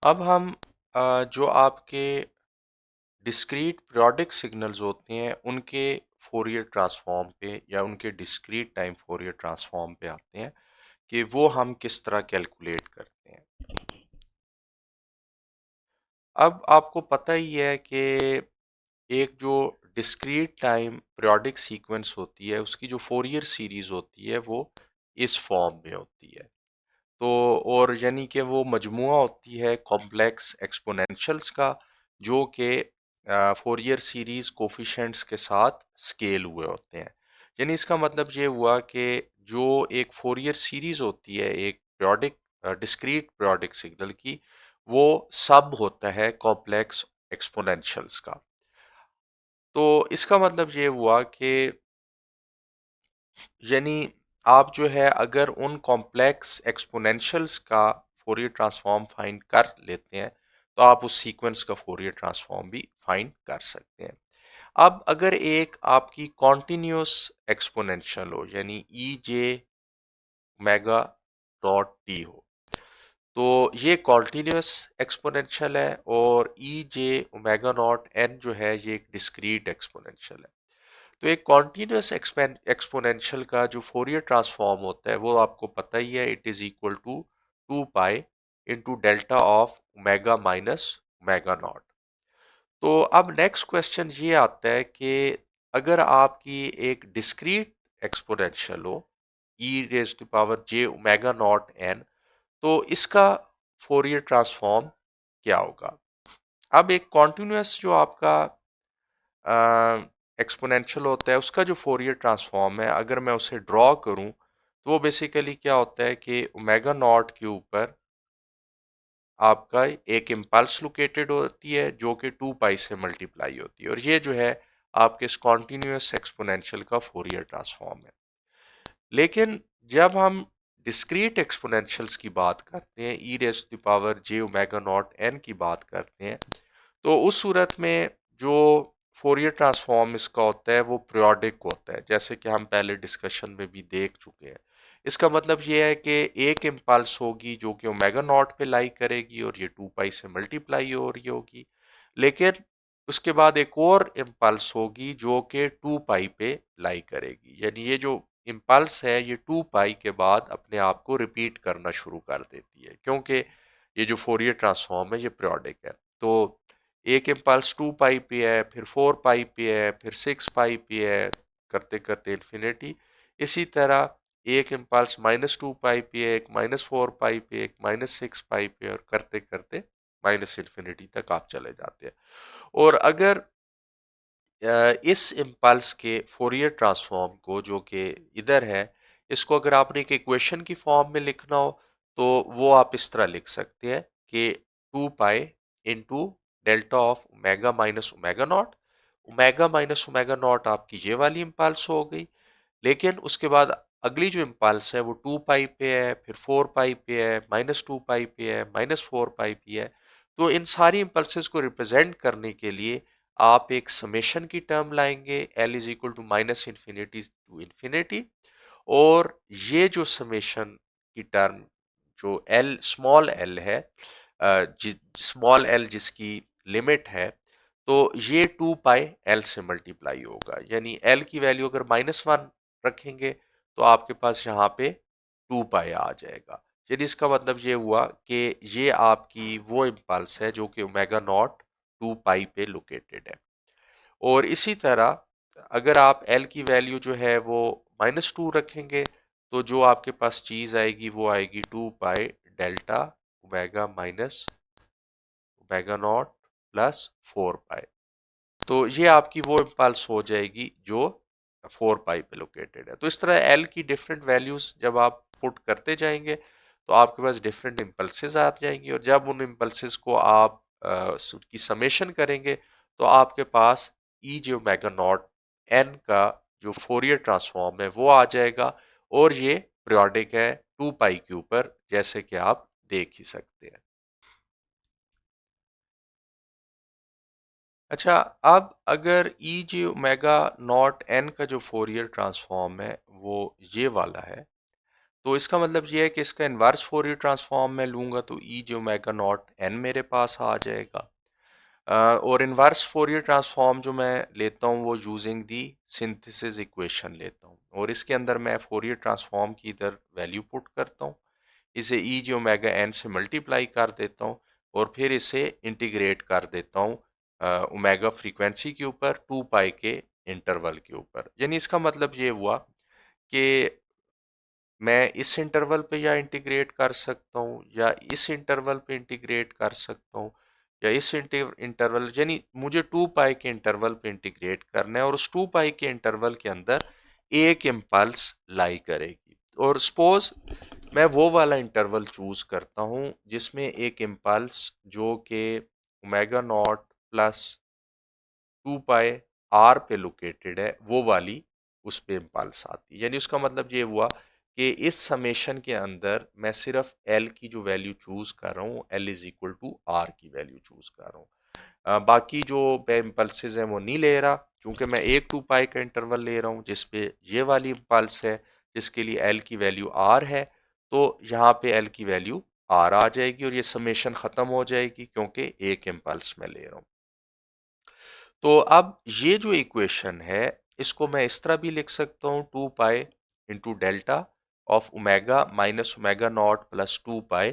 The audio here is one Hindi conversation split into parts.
अब हम जो आपके डिस्क्रीट पीरियोडिक सिग्नल्स होते हैं उनके फोरियर ट्रांसफॉर्म पे या उनके डिस्क्रीट टाइम फोरियर ट्रांसफॉर्म पे आते हैं कि वो हम किस तरह कैलकुलेट करते हैं। अब आपको पता ही है कि एक जो डिस्क्रीट टाइम पीरियोडिक सीक्वेंस होती है उसकी जो फोरियर सीरीज होती है वो इस फॉर्म में होती है। तो और यानी कि वो मजमुआ होती है कॉम्प्लेक्स एक्सपोनेंशियल्स का जो कि फोरियर सीरीज कोफिशेंट्स के साथ स्केल हुए होते हैं। यानी इसका मतलब ये हुआ कि जो एक फोरियर सीरीज होती है एक पीरियोडिक डिस्क्रीट पीरियोडिक सिग्नल की वो सब होता है कॉम्प्लेक्स एक्सपोनेंशियल्स का। तो इसका मतलब ये हुआ कि यानी आप जो है अगर उन कॉम्प्लेक्स एक्सपोनेंशियल्स का फोरियर ट्रांसफॉर्म फाइंड कर लेते हैं तो आप उस सीक्वेंस का फोरियर ट्रांसफॉर्म भी फाइंड कर सकते हैं। अब अगर एक आपकी कॉन्टिन्यूस एक्सपोनेंशियल हो यानी ई जे ओमेगा डॉट टी हो तो ये कॉन्टिन्यूस एक्सपोनेंशियल है और ई जे ओमेगा नॉट एन जो है ये एक डिस्क्रीट एक्सपोनेंशियल है। तो एक कॉन्टिन्यूस एक्सपोनेंशियल का जो फोरियर ट्रांसफॉर्म होता है वो आपको पता ही है, it is equal to 2 pi into delta of omega minus omega naught. तो अब नेक्स्ट क्वेश्चन ये आता है कि अगर आपकी एक डिस्क्रीट एक्सपोनेंशियल हो E raise to power J omega naught N तो इसका फोरियर ट्रांसफॉर्म क्या होगा। अब एक कॉन्टिन्यूस जो आपका एक्सपोनेंशियल होता है उसका जो फोरियर ट्रांसफॉर्म है अगर मैं उसे ड्रॉ करूं तो वो बेसिकली क्या होता है कि ओमेगा नॉट के ऊपर आपका एक इम्पल्स लोकेटेड होती है जो कि 2 पाई से मल्टीप्लाई होती है और ये जो है आपके इस कॉन्टिन्यूस एक्सपोनेंशियल का फोरियर ट्रांसफॉर्म है। लेकिन जब हम डिस्क्रीट एक्सपोनेंशियल्स की बात करते हैं E raise to power J omega naught N की बात करते हैं तो उस सूरत में जो फोरियर ट्रांसफॉर्म इसका होता है वो पीरियोडिक होता है जैसे कि हम पहले डिस्कशन में भी देख चुके हैं। इसका मतलब ये है कि एक इम्पल्स होगी जो कि ओमेगा नॉट पे लाई करेगी और ये 2 पाई से मल्टीप्लाई हो रही होगी, लेकिन उसके बाद एक और इम्पल्स होगी जो कि 2 पाई पे लाई करेगी। यानी ये जो इम्पल्स है ये 2 पाई के बाद अपने आप को रिपीट करना शुरू कर देती है क्योंकि ये जो फोरियर ट्रांसफॉर्म है ये पीरियोडिक है। तो एक इम्पल्स 2 पाई पे है, फिर 4 पाई पे है, फिर 6 पाई पे है, करते करते इन्फिनिटी। इसी तरह एक इम्पल्स -2 पाई पे है, एक -4 पाई पे, एक -6 पाई पे और करते करते माइनस इन्फिनिटी तक आप चले जाते हैं। और अगर इस इम्पल्स के फोरियर ट्रांसफॉर्म को जो कि इधर है इसको अगर आपने एक इक्वेशन की फॉर्म में लिखना हो तो वो आप इस तरह लिख सकते हैं कि 2 pi into delta of omega minus omega not. Omega minus omega not आपकी ये वाली इम्पल्स हो गई, लेकिन उसके बाद अगली जो इम्पल्स है वो 2 पाई पे है, फिर 4 पाई पे है, -2 पाई पे है, -4 पाई पे है। तो इन सारी इम्पल्सेस को रिप्रेजेंट करने के लिए आप एक समेशन की टर्म लाएंगे L is equal to minus infinity to infinity. और ये जो समेशन की टर्म जो एल स्मॉल एल है, स्मॉल एल जिसकी लिमिट है, तो ये 2 पाई एल से मल्टीप्लाई होगा। यानी एल की वैल्यू अगर -1 रखेंगे तो आपके पास यहाँ पे 2 पाई आ जाएगा। यानी इसका मतलब ये हुआ कि ये आपकी वो इम्पल्स है जो कि ओमेगा नॉट 2 पाई पे लोकेटेड है। और इसी तरह अगर आप एल की वैल्यू जो है वो -2 रखेंगे तो जो आपके पास चीज आएगी वो आएगी 2 pi delta omega minus omega naught plus 4 पाई। तो ये आपकी वो इम्पल्स हो जाएगी जो 4 पाई पे लोकेटेड है। तो इस तरह एल की डिफरेंट वैल्यूज जब आप पुट करते जाएंगे तो आपके पास डिफरेंट इम्पल्सेस आ जाएंगी और जब उन इम्पल्सेस को आप की समेशन करेंगे तो आपके पास ई जे ओमेगा नॉट एन का जो फोरियर ट्रांसफॉर्म है वो आ जाएगा और ये पीरियोडिक है 2 पाई के ऊपर जैसे कि आप देख ही सकते हैं। अच्छा, अब अगर ई जे ओमेगा नॉट एन का जो फोरियर ट्रांसफॉर्म है वो ये वाला है तो इसका मतलब ये है कि इसका इन्वर्स फोरियर ट्रांसफॉर्म मैं लूँगा तो ई जे ओमेगा नॉट एन मेरे पास आ जाएगा। और इन्वर्स फोरियर ट्रांसफॉर्म जो मैं लेता हूँ वो यूजिंग दी सिंथेसिस इक्वेशन लेता हूँ, और इसके अंदर मैं फोरियर ट्रांसफॉर्म की इधर वैल्यू पुट करता हूँ, इसे ई जे ओमेगा एन से मल्टीप्लाई कर देता हूँ और फिर इसे इंटीग्रेट कर देता हूँ ओमेगा फ्रीक्वेंसी के ऊपर 2 पाई के इंटरवल के ऊपर। यानी इसका मतलब ये हुआ कि मैं इस इंटरवल पे या इंटीग्रेट कर सकता हूँ या इस इंटरवल पे इंटीग्रेट कर सकता हूँ या इस इंटरवल, यानी मुझे 2 पाई के इंटरवल पे इंटीग्रेट करना है और उस 2 पाई के इंटरवल के अंदर एक इम्पल्स लाई करेगी। और सपोज मैं वो वाला इंटरवल चूज करता हूँ जिसमें एक इम्पल्स जो कि omega naught plus 2 pi R पे लोकेटेड है वो वाली उस पे इम्पल्स आती है। यानी उसका मतलब ये हुआ कि इस समेशन के अंदर मैं सिर्फ एल की जो वैल्यू चूज कर रहा हूँ L is equal to R की वैल्यू चूज कर रहा हूँ। बाकी जो इम्पल्सेस हैं वो नहीं ले रहा, क्योंकि मैं एक 2 पाई का इंटरवल ले रहा हूँ जिसपे ये वाली इम्पल्स है जिसके लिए एल की वैल्यू आर है, तो यहाँ पे एल की वैल्यू आर आ जाएगी और ये समेशन खत्म हो जाएगी क्योंकि एक इम्पल्स मैं ले रहा हूँ। तो अब ये जो इक्वेशन है इसको मैं इस तरह भी लिख सकता हूँ 2 pi into delta of omega minus omega naught plus 2 pi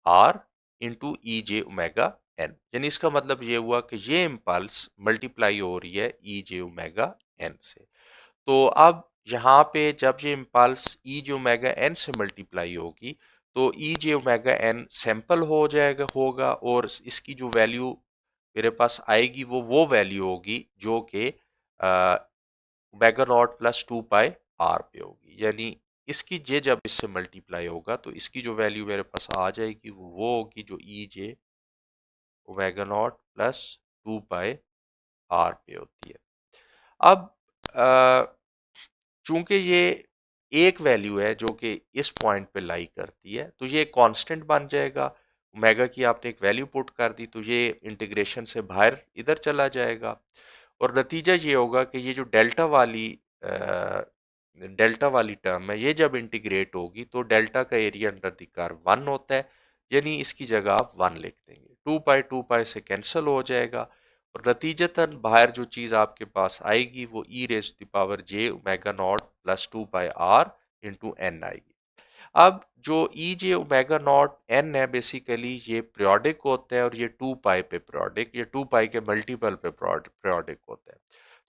R into E J omega N. यानी इसका मतलब ये हुआ कि ये इम्पल्स मल्टीप्लाई हो रही है ई जे ओमेगा एन से। तो अब यहाँ पे जब ये इम्पल्स ई जे ओमेगा एन से मल्टीप्लाई होगी तो ई जे ओमेगा एन सैंपल हो जाएगा होगा और इसकी जो वैल्यू मेरे पास आएगी वो वैल्यू होगी जो कि omega naught plus 2 pi R पे होगी। यानी इसकी जे जब इससे मल्टीप्लाई होगा तो इसकी जो वैल्यू मेरे पास आ जाएगी वो होगी जो E J omega naught plus 2 pi R पे होती है। अब चूंकि ये एक वैल्यू है जो कि इस पॉइंट पे लाई करती है तो ये कांस्टेंट बन जाएगा। ओमेगा की आपने एक वैल्यू पुट कर दी तो ये इंटीग्रेशन से बाहर इधर चला जाएगा और नतीजा ये होगा कि ये जो डेल्टा वाली टर्म है ये जब इंटीग्रेट होगी तो डेल्टा का एरिया अंडर द कर्व 1 होता है, यानी इसकी जगह आप 1 लिख देंगे। 2 पाई से कैंसिल हो जाएगा और नतीजतन बाहर जो चीज़ आपके पास आएगी वो E raise to power J omega naught plus 2 pi R into N आएगी। अब जो E J omega naught N है बेसिकली ये पीरियोडिक होता है और ये 2 पाई पे पीरियोडिक, ये 2 पाई के मल्टीपल पे पीरियोडिक होता है।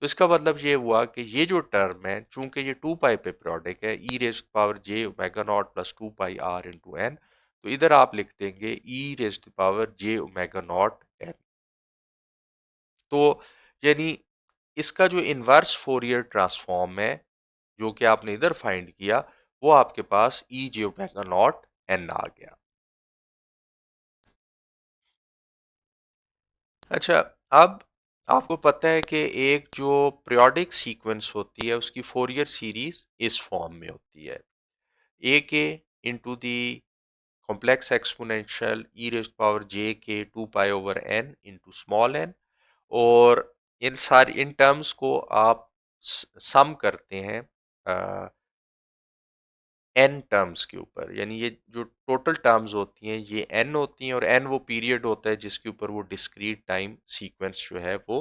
तो इसका मतलब ये हुआ कि ये जो टर्म है चूंकि ये 2 पाई पे पीरियोडिक है E raise power J omega naught plus 2 pi R into N, तो इधर आप लिख देंगे E raise power J omega naught N. तो यानी इसका जो इन्वर्स फोरियर ट्रांसफॉर्म है जो कि आपने इधर फाइंड किया वो आपके पास ई जे ओमेगा नॉट एन आ गया। अच्छा, अब आपको पता है कि एक जो पीरियोडिक सीक्वेंस होती है उसकी फोरियर सीरीज इस फॉर्म में होती है A K into the complex exponential E raise power J K 2 pi over N into small N, और इन टर्म्स को आप सम करते हैं एन टर्म्स के ऊपर, यानी ये जो टोटल टर्म्स होती हैं ये एन होती हैं और एन वो पीरियड होता है जिसके ऊपर वो डिस्क्रीट टाइम सीक्वेंस जो है वो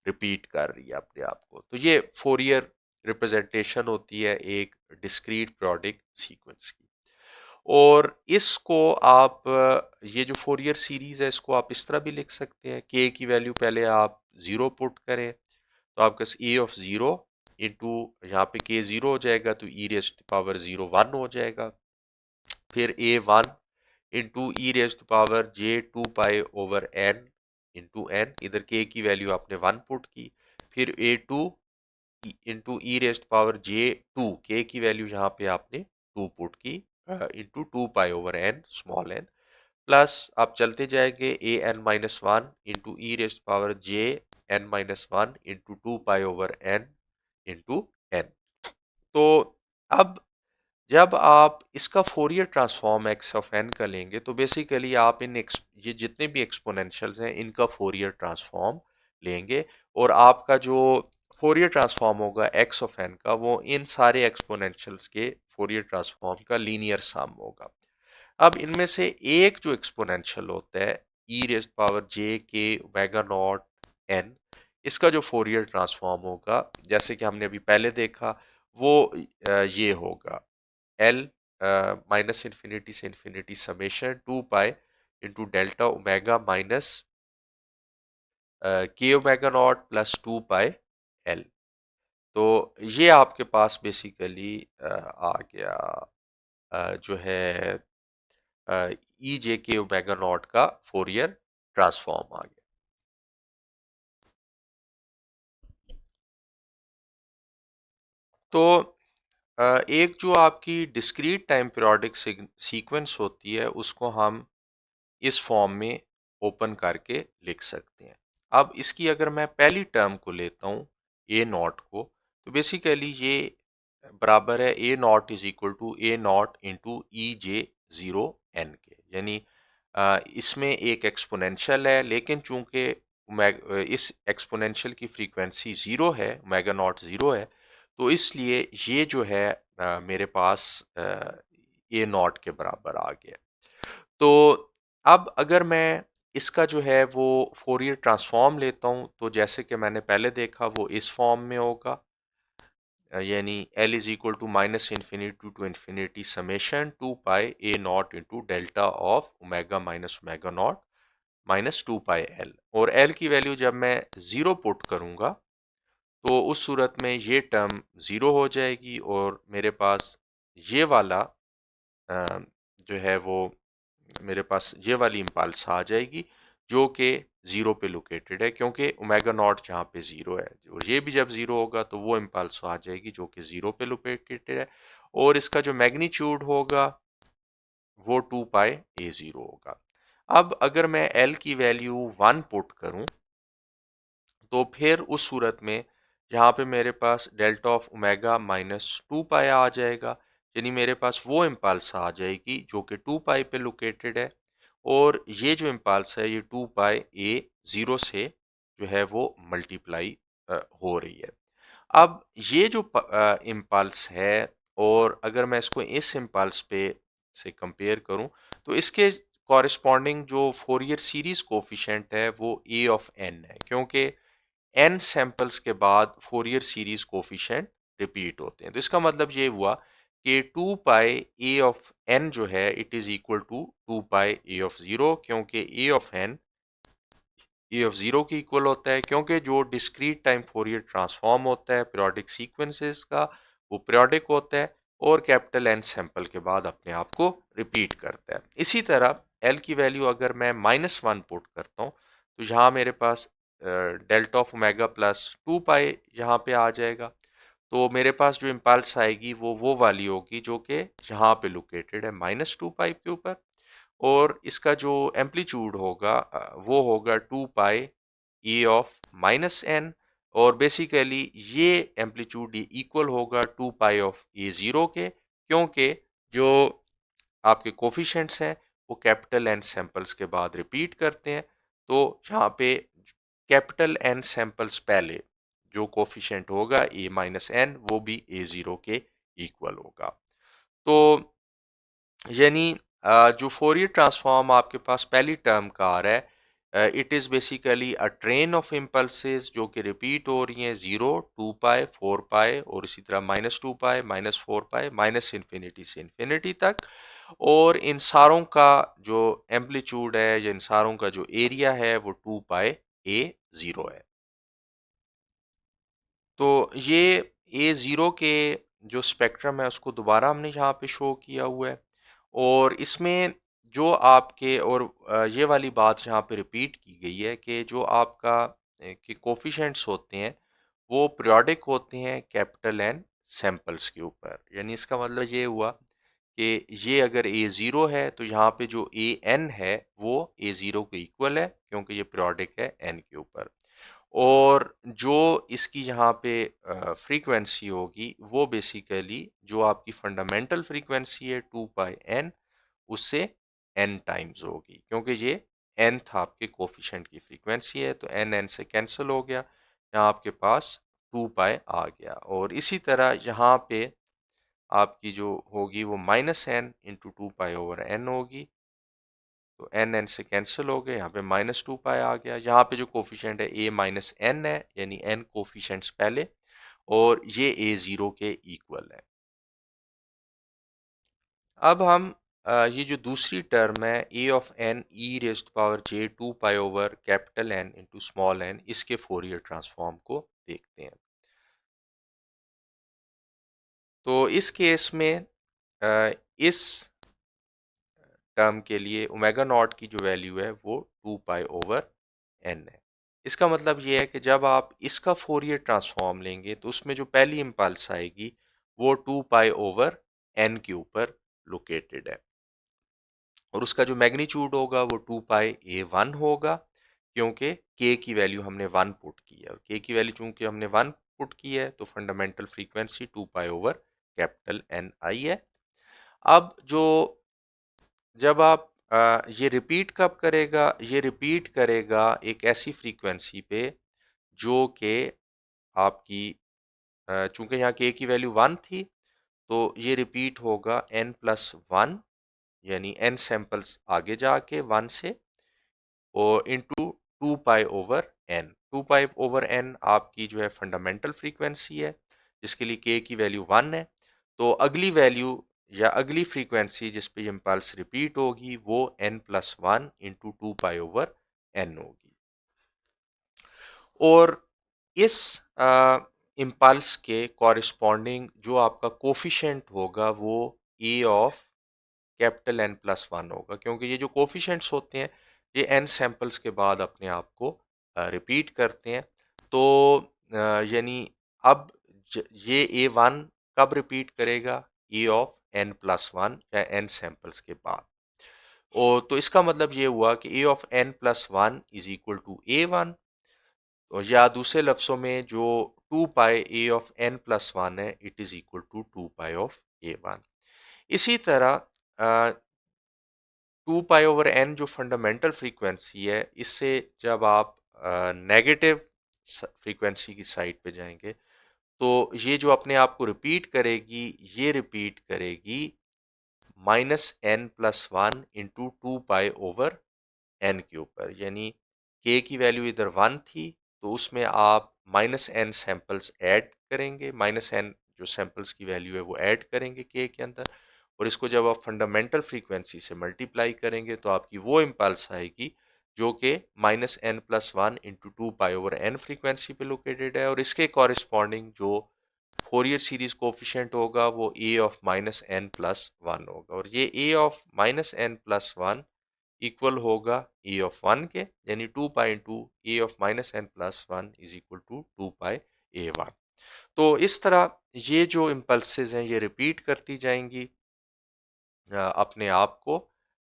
रिपीट कर रही है अपने आप को। तो ये फोरियर रिप्रेजेंटेशन होती है एक डिस्क्रीट पीरियोडिक सीक्वेंस की। और इसको आप ये जो फोरियर सीरीज है इसको आप इस तरह भी लिख सकते हैं के की वैल्यू पहले आप ज़ीरो पुट करें तो आपके पास ए ऑफ ज़ीरो इंटू यहाँ पे के ज़ीरो हो जाएगा तो E raise to power zero 1 हो जाएगा। फिर A 1 into E raise to power J 2 pi over N into N, इधर के की वैल्यू आपने 1 पुट की। फिर A 2 into E raise power J 2, K की वैल्यू यहाँ पे आपने 2 put K into 2 pi over N small N, plus आप चलते जाएंगे A N minus one into E raise power J N minus one into 2 pi over N into N. तो अब जब आप इसका Fourier transform X of N का लेंगे तो बेसिकली आप ये जितने भी एक्सपोनेंशियल्स हैं इनका फोरियर ट्रांसफॉर्म लेंगे और आपका जो फोरियर ट्रांसफॉर्म होगा एक्स ऑफ एन का वो इन सारे एक्सपोनेंशियल्स के फोरियर ट्रांसफॉर्म का लीनियर सम होगा। अब इनमें से एक जो एक्सपोनेंशियल होता है ई रेज़ पावर जे के ओमेगा नॉट एन, इसका जो फोरियर ट्रांसफॉर्म होगा जैसे कि हमने अभी पहले देखा वो ये होगा एल माइनस इन्फिनिटी से infinity summation 2 pi into delta omega minus K omega naught plus 2 pi L. तो ये आपके पास बेसिकली आ गया जो है ई जे के ओमेगा नॉट का फोरियर ट्रांसफॉर्म आ गया। तो एक जो आपकी डिस्क्रीट टाइम पीरियोडिक सीक्वेंस होती है उसको हम इस फॉर्म में ओपन करके लिख सकते हैं। अब इसकी अगर मैं पहली टर्म को लेता हूँ ए नॉट को, तो बेसिकली ये बराबर है A naught is equal to A naught into E J zero N के, यानी इसमें एक एक्सपोनेंशियल है लेकिन चूंकि इस एक्सपोनेंशियल की फ्रीक्वेंसी ज़ीरो है, ओमेगा नॉट ज़ीरो है, तो इसलिए ये जो है मेरे पास ए नॉट के बराबर आ गया। तो अब अगर मैं इसका जो है वो फोरियर ट्रांसफॉर्म लेता हूँ तो जैसे कि मैंने पहले देखा वो इस फॉर्म में होगा, यानी L is equal to minus infinity to infinity summation 2 pi A naught into delta of omega minus omega naught minus 2 pi L. और एल की वैल्यू जब मैं ज़ीरो पुट करूँगा तो उस सूरत में ये टर्म ज़ीरो हो जाएगी और मेरे पास ये वाला जो है वो मेरे पास ये वाली इम्पल्स आ जाएगी जो कि ज़ीरो पे लोकेटेड है, क्योंकि ओमेगा नॉट जहाँ पे ज़ीरो है और ये भी जब ज़ीरो होगा तो वो इम्पल्स आ जाएगी जो कि ज़ीरो पे लोकेटेड है, और इसका जो मैग्नीट्यूड होगा वो 2 पाई ए ज़ीरो होगा। अब अगर मैं एल की वैल्यू 1 पुट करूं तो फिर उस सूरत में यहाँ पे मेरे पास डेल्टा ऑफ ओमेगा माइनस 2 पाई आ जाएगा, यानी मेरे पास वो इम्पल्स आ जाएगी जो कि 2 पाई पे लोकेटेड है, और ये जो इम्पल्स है ये 2 पाई ए ज़ीरो से जो है वो मल्टीप्लाई हो रही है। अब ये जो इम्पल्स है और अगर मैं इसको इस इम्पल्स पे से कंपेयर करूं तो इसके कॉरेस्पॉन्डिंग जो फोरियर सीरीज कोफिशिएंट है वो ए ऑफ एन है, क्योंकि एन सैंपल्स के बाद फोरियर सीरीज कोफिशिएंट रिपीट होते हैं। तो इसका मतलब ये हुआ कि 2 पाई ए ऑफ एन जो है it is equal to 2 pi A of zero, क्योंकि A of N A of zero की इक्वल होता है, क्योंकि जो डिस्क्रीट टाइम फोरियर ट्रांसफॉर्म होता है पीरियोडिक सीक्वेंसेस का वो पीरियोडिक होता है और कैपिटल एन सैंपल के बाद अपने आप को रिपीट करता है। इसी तरह एल की वैल्यू अगर मैं -1 पुट करता हूँ तो यहाँ मेरे पास डेल्टा ऑफ ओमेगा प्लस 2 पाई यहाँ पे आ जाएगा, तो मेरे पास जो इम्पल्स आएगी वो वाली होगी जो कि यहाँ पे लोकेटेड है -2 पाई के ऊपर, और इसका जो एम्पलीट्यूड होगा वो होगा 2 pi A of minus N, और बेसिकली ये एम्पलीट्यूड इक्वल होगा 2 पाई ऑफ ए ज़ीरो के, क्योंकि जो आपके कोफिशिएंट्स हैं वो कैपिटल एन सैंपल्स के बाद रिपीट करते हैं, तो यहाँ पे कैपिटल एन सैंपल्स पहले जो कोफिशिएंट होगा ए माइनस एन वो भी ए ज़ीरो के इक्वल होगा। तो यानी जो फोरियर ट्रांसफॉर्म आपके पास पहली टर्म का आ रहा है it is basically a train of impulses जो कि रिपीट हो रही हैं 0, 2 पाई, 4 पाई और इसी तरह -2 पाई, -4 पाई, माइनस इन्फिनिटी से इन्फिनिटी तक, और इन सारों का जो एम्पलीट्यूड है या इन सारों का जो एरिया है वो 2 पाई ए ज़ीरो है। तो ये ए ज़ीरो के जो स्पेक्ट्रम है उसको दोबारा हमने यहाँ पे शो किया हुआ है, और इसमें जो आपके और ये वाली बात यहाँ पे रिपीट की गई है कि जो आपका के कोफिशेंट्स होते हैं वो पीरियोडिक होते हैं कैपिटल एन सैंपल्स के ऊपर, यानी इसका मतलब ये हुआ कि ये अगर ए ज़ीरो है तो यहाँ पे जो ए एन है वो ए ज़ीरो के इक्वल है, क्योंकि ये पीरियोडिक है एन के ऊपर, और जो इसकी यहाँ पे फ्रीक्वेंसी होगी वो बेसिकली जो आपकी फंडामेंटल फ्रीक्वेंसी है 2 पाई एन उससे एन टाइम्स होगी, क्योंकि ये nth आपके कोफिशिएंट की फ्रीक्वेंसी है, तो एन एन से कैंसिल हो गया, यहाँ आपके पास 2 पाई आ गया। और इसी तरह यहाँ पे आपकी जो होगी वो -n इंटू 2π/n होगी। तो n से कैंसिल हो गए, यहाँ पे -2π आ गया। यहाँ पे जो कोफिशिएंट है a-n है, यानी n कोफिशिएंट्स पहले, और ये a0 के इक्वल है। अब हम ये जो दूसरी टर्म है a of n e⁻j 2π/N into small n, इसके फोरियर ट्रांसफॉर्म को देखते हैं। तो इस केस में इस टर्म के लिए ओमेगा नॉट की जो वैल्यू है वो 2π/n है। इसका मतलब ये है कि जब आप इसका फोरियर ट्रांसफॉर्म लेंगे तो उसमें जो पहली इम्पल्स आएगी वो 2π/n के ऊपर लोकेटेड है, और उसका जो मैग्नीट्यूड होगा वो 2π/a1 होगा, क्योंकि k की वैल्यू हमने 1 पुट की है, और k की वैल्यू चूंकि हमने 1 पुट की है तो फंडामेंटल फ्रीक्वेंसी 2π/Ni है। अब जो जब आप ये रिपीट कब करेगा, ये रिपीट करेगा एक ऐसी फ्रीक्वेंसी पे जो कि आपकी चूंकि यहाँ k की वैल्यू 1 थी, तो ये रिपीट होगा n+1, यानी n सैंपल्स आगे जाके 1 से, और इंटू 2π/n। 2π/n आपकी जो है फंडामेंटल फ्रीक्वेंसी है, जिसके लिए k की वैल्यू 1 है। तो अगली वैल्यू या अगली फ्रीक्वेंसी जिस पे इम्पल्स रिपीट होगी वो n+1 इंटू 2π/n होगी। और इस इम्पल्स के कॉरिस्पॉन्डिंग जो आपका कोफिशिएंट होगा वो a ऑफ N+1 होगा, क्योंकि ये जो कोफिशिएंट्स होते हैं ये n सैंपल्स के बाद अपने आप को रिपीट करते हैं। तो यानी अब ये a1 कब रिपीट करेगा, a ऑफ n+1 या n सैंपल्स के बाद। और तो इसका मतलब ये हुआ कि a of n+1 is equal to a1, या दूसरे लफ्ज़ों में जो 2π a ऑफ n+1 है it is equal to 2π of a1। इसी तरह 2π/n जो फंडामेंटल फ्रीक्वेंसी है, इससे जब आप नेगेटिव फ्रीक्वेंसी की साइड पे जाएंगे तो ये जो अपने आप को रिपीट करेगी, ये रिपीट करेगी -n+1 इंटू 2π/n के ऊपर, यानी k की वैल्यू इधर 1 थी तो उसमें आप -n सैंपल्स ऐड करेंगे, -n जो सैंपल्स की वैल्यू है वो ऐड करेंगे k के अंदर, और इसको जब आप फंडामेंटल फ्रीक्वेंसी से मल्टीप्लाई करेंगे तो आपकी वो इम्पल्स आएगी जो कि -n+1 इंटू 2π/n फ्रीक्वेंसी पे लोकेटेड है, और इसके कॉरिस्पॉन्डिंग जो फोरियर सीरीज कोफिशिएंट होगा वो a ऑफ -n+1 होगा, और ये a ऑफ -n+1 इक्वल होगा a ऑफ 1 के, यानी 2π into a of -n+1 is equal to 2π/a1। तो इस तरह ये जो इम्पल्सेस हैं ये रिपीट करती जाएंगी अपने आप को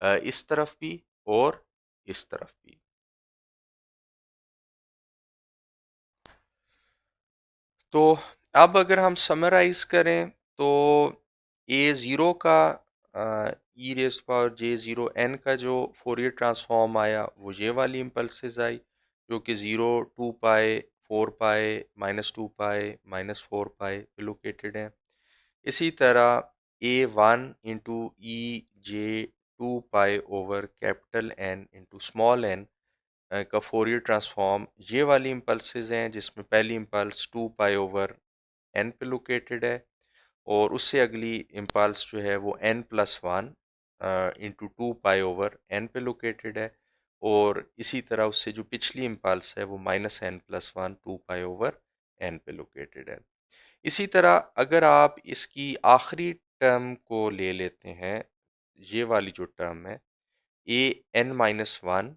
इस तरफ भी और इस तरफ भी। तो अब अगर हम समराइज करें तो a0 का e⁻j0n का जो फोरियर ट्रांसफॉर्म आया वो ये वाली इम्पल्सेस आई, जो कि 0, 2π, 4π, -2π, -4π पे लोकेटेड है। इसी तरह a1 into e⁻j2π/N into small n का फोरियर ट्रांसफॉर्म ये वाली इम्पल्सेस हैं, जिसमें पहली इम्पल्स 2π/n पे लोकेटेड है, और उससे अगली इम्पल्स जो है वो n+1 इंटू 2π/n पे लोकेटेड है, और इसी तरह उससे जो पिछली इम्पल्स है वो -n+1 2π/n पे लोकेटेड है। इसी तरह अगर आप इसकी आखिरी टर्म को ले लेते हैं, ये वाली जो टर्म है an-1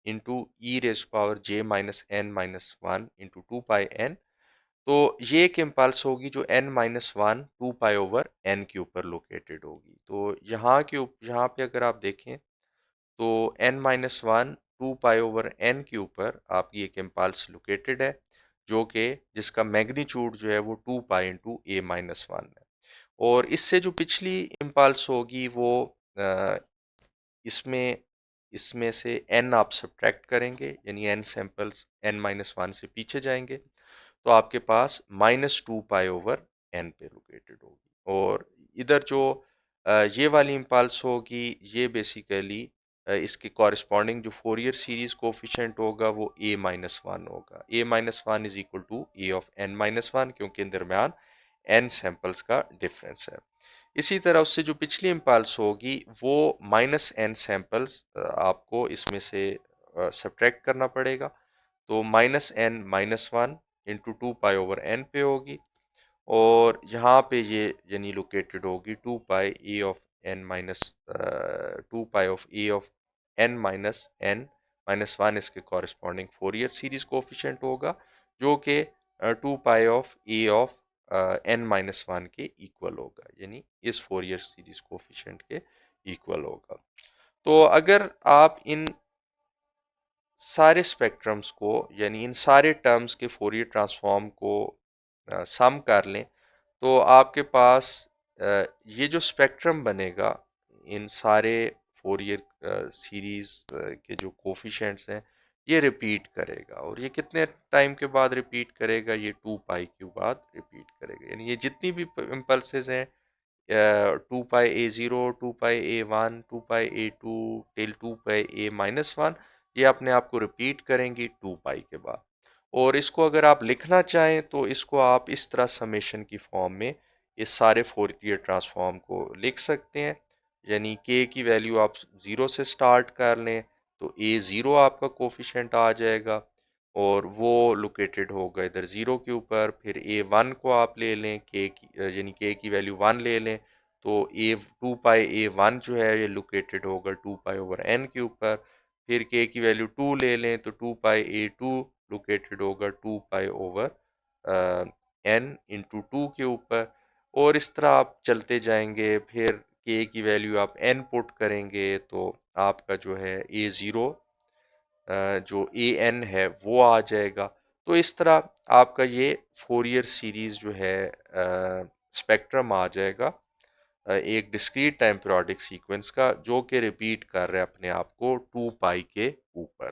into e⁻j−n-1 into 2πn, तो ये एक इम्पल्स होगी जो n-1 2π/n के ऊपर लोकेटेड होगी। तो यहाँ पे अगर आप देखें तो n-1 2π/n के ऊपर आपकी एक इम्पल्स लोकेटेड है, जो कि जिसका मैग्नीट्यूड जो है वो 2π इंटू a-1 है, और इससे जो पिछली इम्पल्स होगी वो इसमें इसमें से n आप सब्ट्रैक्ट करेंगे, यानी n सैंपल्स n-1 से पीछे जाएंगे तो आपके पास -2π/n पे लोकेटेड होगी। और इधर जो ये वाली इम्पल्स होगी ये बेसिकली इसके कॉरिस्पॉन्डिंग जो फोरियर सीरीज कोफिशिएंट होगा वो a-1 होगा। a-1 is equal to a of n-1 क्योंकि इन दरमियान n सैंपल्स का डिफरेंस है। इसी तरह उससे जो पिछली इम्पल्स होगी वो -n सैंपल्स आपको इसमें से सब्ट्रैक्ट करना पड़ेगा। तो -n-1 इंटू 2 पाई/n पे होगी और यहाँ पे ये यानी लोकेटेड होगी 2 पाई इसके कॉरिस्पॉन्डिंग फोरियर सीरीज कोफिशिएंट होगा जो कि 2 पाई के इक्वल होगा, यानी इस फोरियर सीरीज कोफिशिएंट के इक्वल होगा। तो अगर आप इन सारे स्पेक्ट्रम्स को यानी इन सारे टर्म्स के फोरियर ट्रांसफॉर्म को सम कर लें तो आपके पास ये जो स्पेक्ट्रम बनेगा इन सारे फोरियर सीरीज के जो कोफिशिएंट्स हैं ये रिपीट करेगा। और ये कितने टाइम के बाद रिपीट करेगा? ये 2 पाई के बाद रिपीट करेगा। यानी ये जितनी भी इम्पल्सेस हैं 2 पाई a0, 2 पाई a1, 2 पाई a2 टिल 2 पाई a-1 ये अपने आप को रिपीट करेंगी 2 पाई के बाद। और इसको अगर आप लिखना चाहें तो इसको आप इस तरह समेशन की फॉर्म में इस सारे फोरियर ट्रांसफॉर्म को लिख सकते हैं। यानी k की वैल्यू आप 0 से स्टार्ट कर लें तो a0 आपका कोफिशिएंट आ जाएगा और वो लोकेटेड होगा इधर 0 के ऊपर। फिर a1 को आप ले लें k की यानी k की वैल्यू 1 ले लें तो 2 पाई a1 जो है ये लोकेटेड होगा 2 पाई/n के ऊपर। फिर k की वैल्यू 2 ले लें तो 2 पाई a2 लोकेटेड होगा 2 पाई/n इंटू 2 के ऊपर। और इस तरह आप चलते जाएंगे। फिर k की वैल्यू आप n पुट करेंगे तो आपका जो है a0 जो an है वो आ जाएगा। तो इस तरह आपका ये फोरियर सीरीज जो है स्पेक्ट्रम आ जाएगा एक डिस्क्रीट टाइम पीरियोडिक सीक्वेंस का जो कि रिपीट कर रहा है अपने आप को 2 पाई के ऊपर।